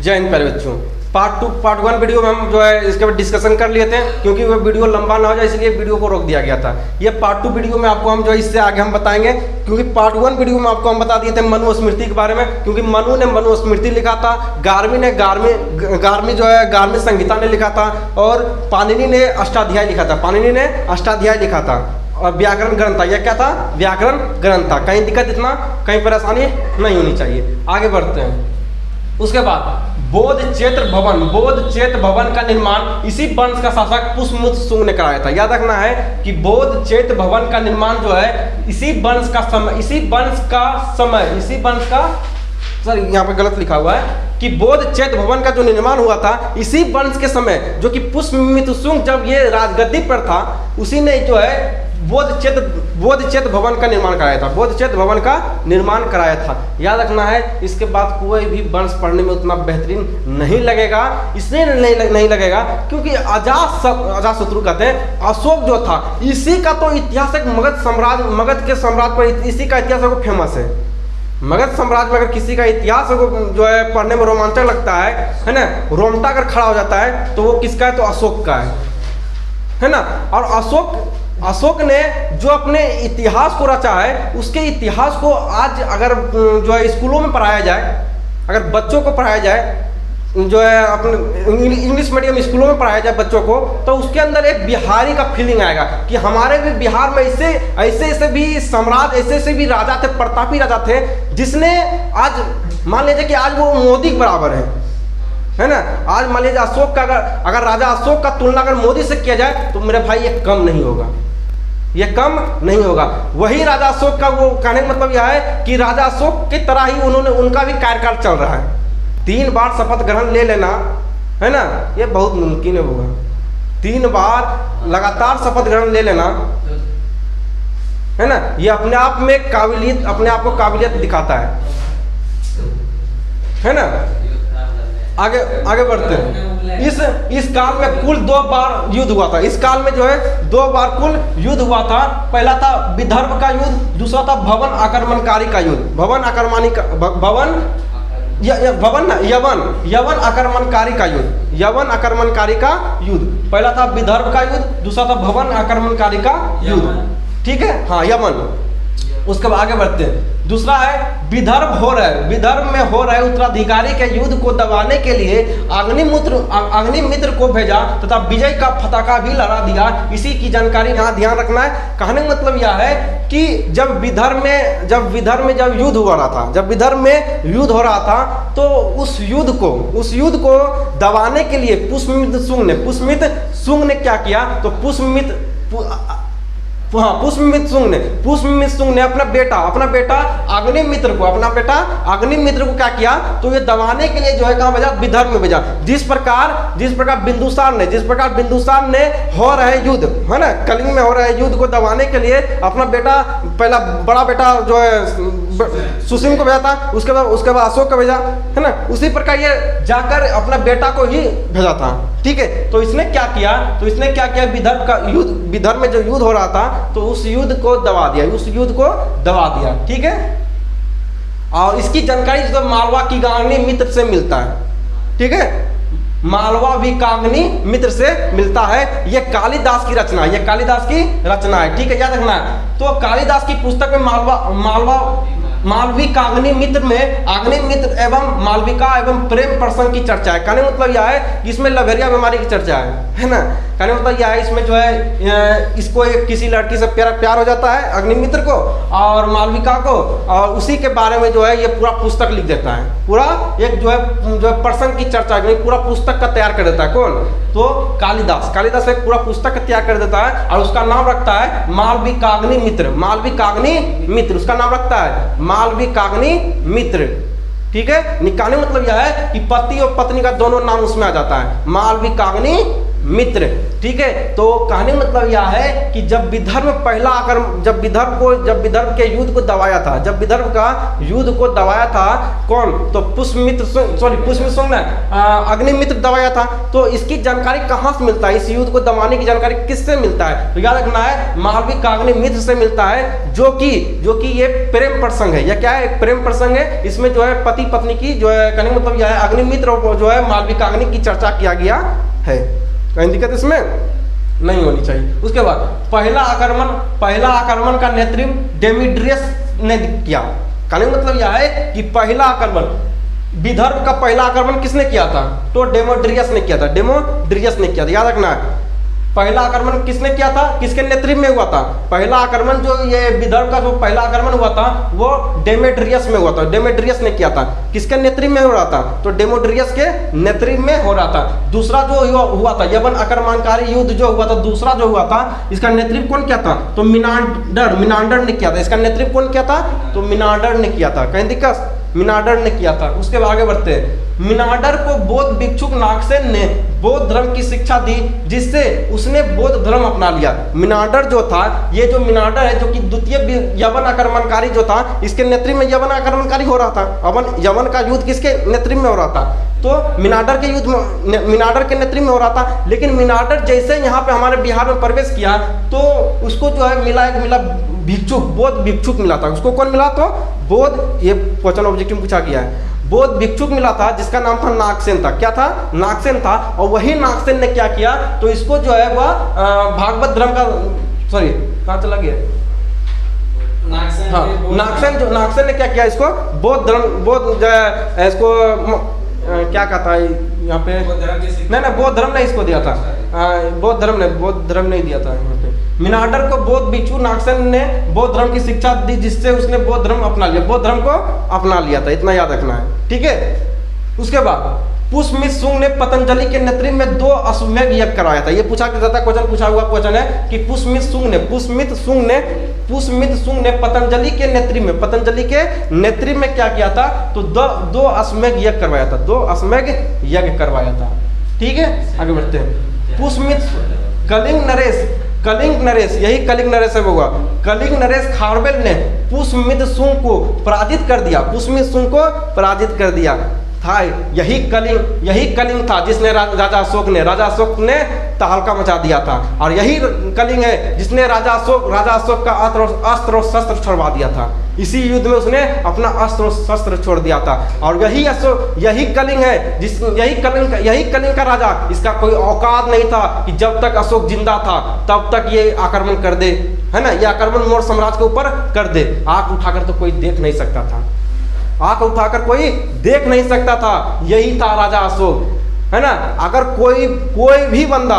जय हिंद प्यारे बच्चों। पार्ट 1 वीडियो में हम जो है इसके बाद डिस्कशन कर लिए थे, क्योंकि वो वीडियो लंबा ना हो जाए इसलिए वीडियो को रोक दिया गया था। ये पार्ट 2 वीडियो में आपको हम जो है इससे आगे हम बताएंगे, क्योंकि पार्ट 1 वीडियो में आपको हम बता दिए थे मनुस्मृति के बारे में, क्योंकि मनु ने मनुस्मृति लिखा था, गार्मी जो है गार्मी संहिता ने लिखा था, और पाणिनि ने अष्टाध्याय लिखा था। और व्याकरण ग्रंथ था, यह क्या था? व्याकरण ग्रंथ था। कहीं दिक्कत इतना कहीं परेशानी नहीं होनी चाहिए। आगे बढ़ते हैं। उसके बाद बोधचेत्र भवन का निर्माण इसी वंश का शासक पुष्यमित्र शुंग ने कराया था। याद रखना है कि बोधचेत्र भवन का निर्माण जो है इसी वंश का सर यहाँ पे गलत लिखा हुआ है कि बोधचेत्र भवन का जो निर्माण हुआ था इसी वंश के समय, जो कि पुष्यमित्र शुंग जब ये राजगद्दी पर था, उसी ने जो है बोधचेत्र भवन का निर्माण कराया था। याद रखना है, इसके बाद कोई भी वंश पढ़ने में उतना बेहतरीन नहीं लगेगा। इसलिए नहीं लगेगा क्योंकि अजातशत्रु कहते हैं अशोक जो था, इसी का तो इतिहास एक मगध के साम्राज्य पर इसी का इतिहास को फेमस है। मगध साम्राज्य में अगर किसी का इतिहास जो है पढ़ने में रोमांचक लगता है ना, रोमटा अगर खड़ा हो जाता है तो वो किसका है? तो अशोक का है ना। और अशोक ने जो अपने इतिहास को रचा है, उसके इतिहास को आज अगर जो है स्कूलों में पढ़ाया जाए, अगर बच्चों को पढ़ाया जाए, जो है अपने इंग्लिश मीडियम स्कूलों में पढ़ाया जाए बच्चों को, तो उसके अंदर एक बिहारी का फीलिंग आएगा कि हमारे भी बिहार में ऐसे भी सम्राट, ऐसे भी राजा थे, प्रतापी राजा थे, जिसने आज मान लीजिए कि आज वो मोदी के बराबर है ना। आज मान लीजिए अशोक का अगर राजा अशोक का तुलना अगर मोदी से किया जाए तो मेरे भाई ये कम नहीं होगा। वही राजा अशोक का, वो कहने का मतलब यह है कि राजा अशोक की तरह ही उनका भी कार्यकाल चल रहा है। 3 बार शपथ ग्रहण ले लेना है ना, ये बहुत मुमकिन होगा। 3 बार लगातार शपथ ग्रहण ले लेना है ना, ये अपने आप में काबिलियत दिखाता है ना। आगे बढ़ते हैं। इस काल में कुल 2 बार युद्ध हुआ था। इस काल में जो है 2 बार कुल युद्ध हुआ था। पहला था विदर्भ का युद्ध, दूसरा था यवन आक्रमणकारी का युद्ध। यवन आक्रमणकारी का युद्ध। पहला था विदर्भ का युद्ध, दूसरा था यवन आक्रमणकारी का युद्ध। ठीक है, हाँ यवन। उसके बाद आगे बढ़ते हैं। दूसरा है विदर्भ में हो रहे उत्तराधिकारी के युद्ध को दबाने के लिए अग्निमित्र को भेजा तथा विजय का पताका भी लहरा दिया। इसी की जानकारी यहाँ ध्यान रखना है। कहने का मतलब यह है कि जब विदर्भ में युद्ध हो रहा था, तो उस युद्ध को दबाने के लिए पुष्यमित्र शुंग ने क्या किया? तो पुष्यमित्र शुंग ने अपना बेटा अग्निमित्र को क्या किया? तो ये दबाने के लिए जो है कहाँ भेजा? विदर्भ में भेजा। जिस प्रकार बिंदुसार ने हो रहे युद्ध है ना, कलिंग में हो रहे युद्ध को दबाने के लिए अपना बेटा, पहला बड़ा बेटा जो है सुसीम को भेजा था, उसके बाद अशोक को भेजा है ना। उसी प्रकार ये जाकर अपना बेटा को ही भेजा था। ठीक है, तो इसने क्या किया? विदर्भ में जो युद्ध हो रहा था, तो उस युद्ध को दबा दिया। ठीक है, और इसकी जानकारी जो मालवा की गांगनी मित्र से मिलता है। ठीक है, मालवा भी कांगनी मित्र से मिलता है। ये कालिदास की रचना है। ठीक है, याद रखना है। तो कालिदास की पुस्तक में मालवी कांगनी मित्र में अग्निमित्र एवं मालविका एवं प्रेम प्रसंग की चर्चा है। कहने मतलब यह है कि इसमें लवेरिया बीमारी की चर्चा है ना। कहने मतलब यह है, इसमें जो है इसको किसी लड़की से प्यार हो जाता है, अग्निमित्र को और मालविका को, और उसी के बारे में जो है ये पूरा पुस्तक लिख देता है। पूरा एक जो है प्रसंग की चर्चा, पूरा पुस्तक का तैयार कर देता है। कौन? तो कालिदास एक पूरा पुस्तक तैयार कर देता है, और उसका नाम रखता है मालवी काग्नि मित्र। उसका नाम रखता है मालवी काग्नि मित्र। ठीक है, निकालने मतलब यह है कि पति और पत्नी का दोनों नाम उसमें आ जाता है, मालवी काग्नि मित्र। ठीक है, तो कहने का मतलब यह है कि जब विदर्भ पहला आक्रमण, जब विदर्भ के युद्ध को दबाया था, जब विदर्भ का युद्ध को दबाया था कौन, तो पुष्यमित्र ने अग्निमित्र दबाया था। तो इसकी जानकारी कहाँ से मिलता है, इस युद्ध को दबाने की जानकारी किससे मिलता है, तो याद रखना है मालविका का अग्निमित्र से मिलता है, जो कि ये प्रेम प्रसंग है। यह क्या है, एक प्रेम प्रसंग है। इसमें जो है पति पत्नी की जो है कहने का मतलब यह है अग्निमित्र और जो है मालविका अग्नि की चर्चा किया गया है। कहीं दिक्कत इसमें नहीं होनी चाहिए। उसके बाद पहला आक्रमण का नेतृत्व डेमीट्रियस ने किया। कहने का मतलब यह है कि पहला आक्रमण, विदर्भ का पहला आक्रमण किसने किया था, तो डेमोड्रियस ने किया था। याद रखना है पहला आक्रमण किसने किया था, किसके नेतृत्व में हुआ था। पहला आक्रमण जो ये विदर्भ का जो पहला आक्रमण हुआ था वो डेमेट्रियस में हुआ था, डेमेट्रियस ने किया था। किसके नेतृत्व में हो रहा था, तो डेमोड्रियस के नेतृत्व में हो रहा था। दूसरा जो हुआ था यवन आक्रमणकारी युद्ध जो हुआ था, दूसरा जो हुआ था, इसका नेतृत्व कौन किया था, तो मिनांडर ने किया था। इसका नेतृत्व कौन किया था, तो मिनांडर ने किया था। कहीं दिक्कत, मिनांडर ने किया था। उसके बाद आगे बढ़ते हैं। मिनांडर को बौद्ध भिक्षुक नागसेन ने बौद्ध धर्म की शिक्षा दी, जिससे उसने बौद्ध धर्म अपना लिया। मिनांडर जो था, ये जो मिनांडर है जो कि द्वितीय यवन आक्रमणकारी जो था, इसके नेतृत्व में यवन आक्रमणकारी हो रहा था। यवन का युद्ध किसके नेतृत्व में हो रहा था, तो मिनांडर के युद्ध में, मिनांडर के नेतृत्व में हो रहा था। लेकिन मिनांडर जैसे यहाँ पे हमारे बिहार में प्रवेश किया तो उसको जो है मिला भिक्षुक, बौद्ध भिक्षुक मिला था। उसको कौन मिला, तो बौद्ध, ये क्वेश्चन ऑब्जेक्टिव पूछा गया है, बौद्ध भिक्षुक मिला था जिसका नाम था नागसेन था। क्या था, नागसेन था। और वही नागसेन ने क्या किया, तो इसको जो है वह भागवत धर्म का, सॉरी कहाँ चला गया, नागसेन ने क्या किया, इसको बौद्ध धर्म, इसको क्या कहता है यहाँ पे, नहीं बौद्ध धर्म ने इसको दिया था, बौद्ध धर्म नहीं दिया था यहाँ पे। मिनांडर को बौद्ध भिक्षु नागसेन ने बौद्ध धर्म की शिक्षा दी, जिससे उसने बौद्ध धर्म अपना लिया, बौद्ध धर्म को अपना लिया था। इतना याद रखना है, ठीक है। उसके बाद पुष्यमित्र शुंग ने पतंजलि के नेतृत्व में 2 अश्वमेध यज्ञ कराया था। ये पूछा जाता है, क्वेश्चन पूछा हुआ क्वेश्चन है कि पुष्यमित्र शुंग ने पतंजलि के नेतृत्व में क्या किया था, तो 2 अश्वमेध यज्ञ करवाया था, 2 अश्वमेध यज्ञ करवाया था। ठीक है, आगे बढ़ते हैं। पुष्यमित्र कलिंग नरेश, यही कलिंग नरेश है होगा। कलिंग नरेश खारवेल ने पुष्यमित्र शुंग को पराजित कर दिया था। यही कलिंग था जिसने राजा अशोक ने तहलका मचा दिया था। और यही कलिंग है जिसने राजा अशोक का अस्त्र और शस्त्र छोड़वा दिया था। इसी युद्ध में उसने अपना अस्त्र और शस्त्र छोड़ दिया था। और यही कलिंग है यही कलिंग का राजा, इसका कोई औकात नहीं था कि जब तक अशोक जिंदा था तब तक ये आक्रमण कर दे, है ना, ये आक्रमण मौर्य साम्राज्य के ऊपर कर दे। आंख उठाकर तो कोई देख नहीं सकता था, यही था राजा अशोक, है ना। अगर कोई भी बंदा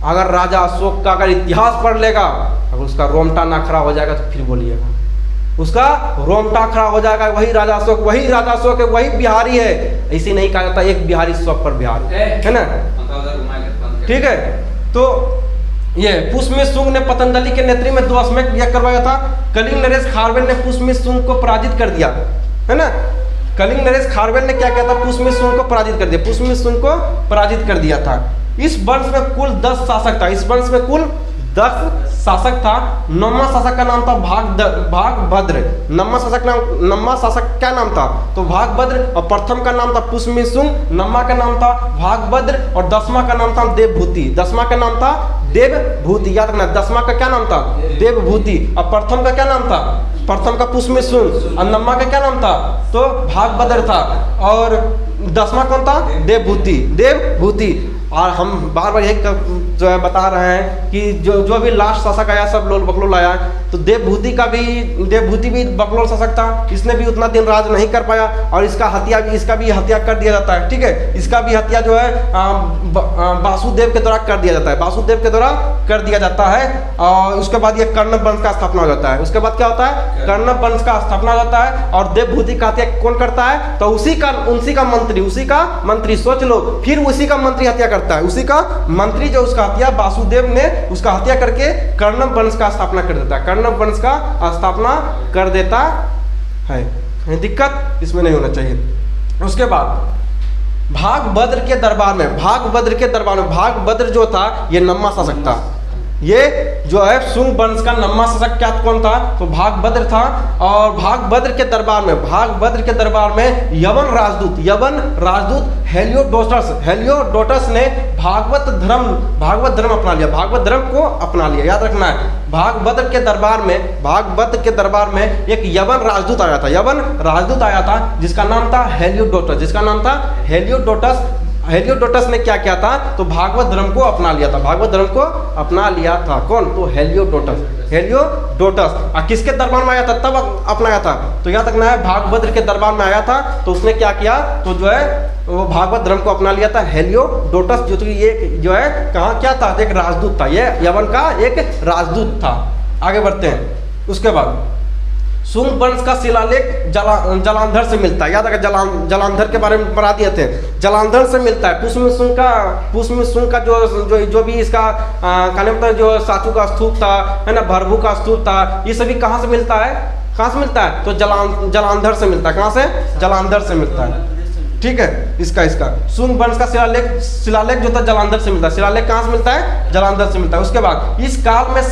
अगर राजा अशोक का अगर इतिहास पढ़ लेगा, अगर उसका रोमटा ना खड़ा हो जाएगा तो फिर बोलिएगा, उसका रोमटा खड़ा हो जाएगा। वही राजा अशोक है, वही बिहारी है। ऐसे नहीं कहा जाता एक बिहारी सब पर बिहारी, है ना, ठीक है। तो ये पुष्यमित्र शुंग ने पतंजलि के नेतृत्व में 2 अश्वमेध यज्ञ करवाया था। कलिंग नरेश खारवेल ने पुष्यमित्र शुंग को पराजित कर दिया, है ना। कलिंग नरेश खारवेल ने क्या किया था, पुष्यमित्र शुंग को पराजित कर दिया था। इस वंश में कुल 10 शासक था। 9वां शासक का नाम था भागभद्र। 9वां शासक क्या नाम था, तो भागभद्र। और प्रथम का नाम था पुष्यमित्र शुंग, 9वां का नाम था भागभद्र और 10वां का नाम था देवभूति। याद रखना, 10वां का क्या नाम था, देवभूति। और प्रथम का क्या नाम था, प्रथम का पुष्यमित्र शुंग। और 9वां का क्या नाम था, तो भागभद्र था। और 10वां कौन था, देवभूति। और हम बार बार यही जो है बता रहे हैं कि जो भी लास्ट शासक आया सब लोल बकलोल आया। तो देवभूति भी बकलोल शासक था। इसने भी उतना दिन राज नहीं कर पाया और इसका भी हत्या कर दिया जाता है, ठीक है। इसका भी हत्या जो है वासुदेव के द्वारा कर दिया जाता है। और उसके बाद ये कर्ण वंश का स्थापना हो जाता है। उसके बाद क्या होता है, कर्ण वंश का स्थापना हो जाता है। और देवभूति का हत्या कौन करता है, तो उसी का मंत्री सोच लो, फिर उसी का मंत्री हत्या करता है। उसी का मंत्री जो उसका हत्या, वासुदेव ने उसका हत्या करके कर्ण वंश का स्थापना कर देता है। दिक्कत इसमें नहीं होना चाहिए। उसके बाद भागभद्र के दरबार में, भागभद्र जो था ये नम्मा शासक था। ये जो है शुंग वंश का नम्मा शासक क्या कौन था? तो भागभद्र था। और भागभद्र के दरबार में यवन राजदूत हेलियोडोटस ने भागवत धर्म अपना लिया, भागवत धर्म को अपना लिया। याद रखना है, भागभद्र के दरबार में एक यवन राजदूत आया था जिसका नाम था हेलियोडोटस ने क्या किया था? तो भागवत धर्म को अपना लिया था। कौन? तो हेलियोडोटस। किसके दरबार में आया था तब अपनाया था? तो याद रखना है, भागभद्र के दरबार में आया था तो उसने क्या किया? तो जो है वो भागवत धर्म को अपना लिया था। हेलियोडोटस जो ये जो है कहाँ क्या था? एक राजदूत था, ये यवन का एक राजदूत था। आगे बढ़ते हैं। उसके बाद शुंग वंश का शिलालेख जलांधर से मिलता है। याद रखा, जलांधर के बारे में पढ़ा दिए थे। जलांधर से मिलता है। पुष्मिन शुंग का जो भी इसका कहने मतलब जो साचू का स्तूप था, है ना, भरभू का स्तूप था, ये सभी कहाँ से मिलता है? तो जलांधर से मिलता है। कहाँ से? जलांधर से मिलता है। ठीक है, इसका शुंग वंश का शिलालेख जो था जलांधर से मिलता है। शिलालेख कहाँ से मिलता है? जलांधर से मिलता है। उसके बाद इस काल में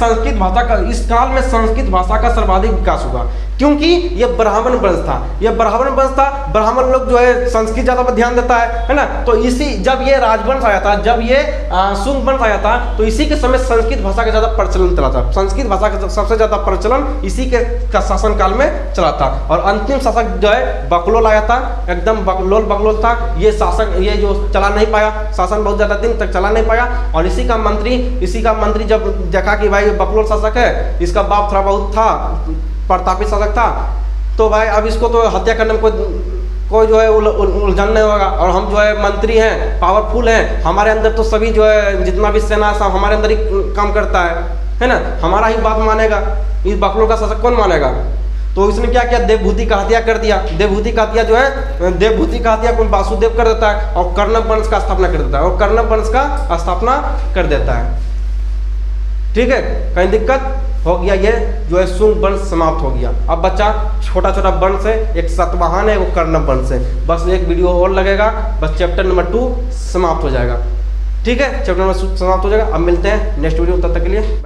संस्कृत भाषा का सर्वाधिक विकास हुआ, क्योंकि ये ब्राह्मण वंश था। ब्राह्मण लोग जो है संस्कृत ज्यादा पर ध्यान देता है ना। तो जब ये राजवंश आया था, जब ये शुंग वंश आया था, तो इसी के समय संस्कृत भाषा का ज्यादा प्रचलन चला था। संस्कृत भाषा का सबसे ज्यादा प्रचलन इसी के शासन काल में चला था। और अंतिम शासक जो है बकलोल आया था, एकदम बकलोल था। ये जो चला नहीं पाया, शासन बहुत ज्यादा दिन तक चला नहीं पाया। और इसी का मंत्री जब देखा कि भाई बकलोल शासक है, इसका बाप थोड़ा बहुत था, प्रतापी शासक था, तो भाई अब इसको तो हत्या करने में कोई जो है उलझन नहीं होगा। और हम जो है मंत्री हैं, पावरफुल हैं, हमारे अंदर तो सभी जो है जितना भी सेना सब हमारे अंदर ही काम करता है ना, हमारा ही बात मानेगा। इस बकलोल का शासक कौन मानेगा? तो इसने क्या किया? देवभूति का हत्या कर दिया। देवभूति का हत्या वासुदेव कर देता है और कर्णव वंश का स्थापना कर देता है। ठीक है, कहीं दिक्कत हो गया? ये जो है शुंग वंश समाप्त हो गया। अब बच्चा छोटा वंश है, एक सतवाहन है, वो कर्णव वंश है। बस एक वीडियो और लगेगा, बस चैप्टर नंबर 2 समाप्त हो जाएगा। ठीक है, चैप्टर नंबर 2 समाप्त हो जाएगा। अब मिलते हैं नेक्स्ट वीडियो, तब तक के लिए।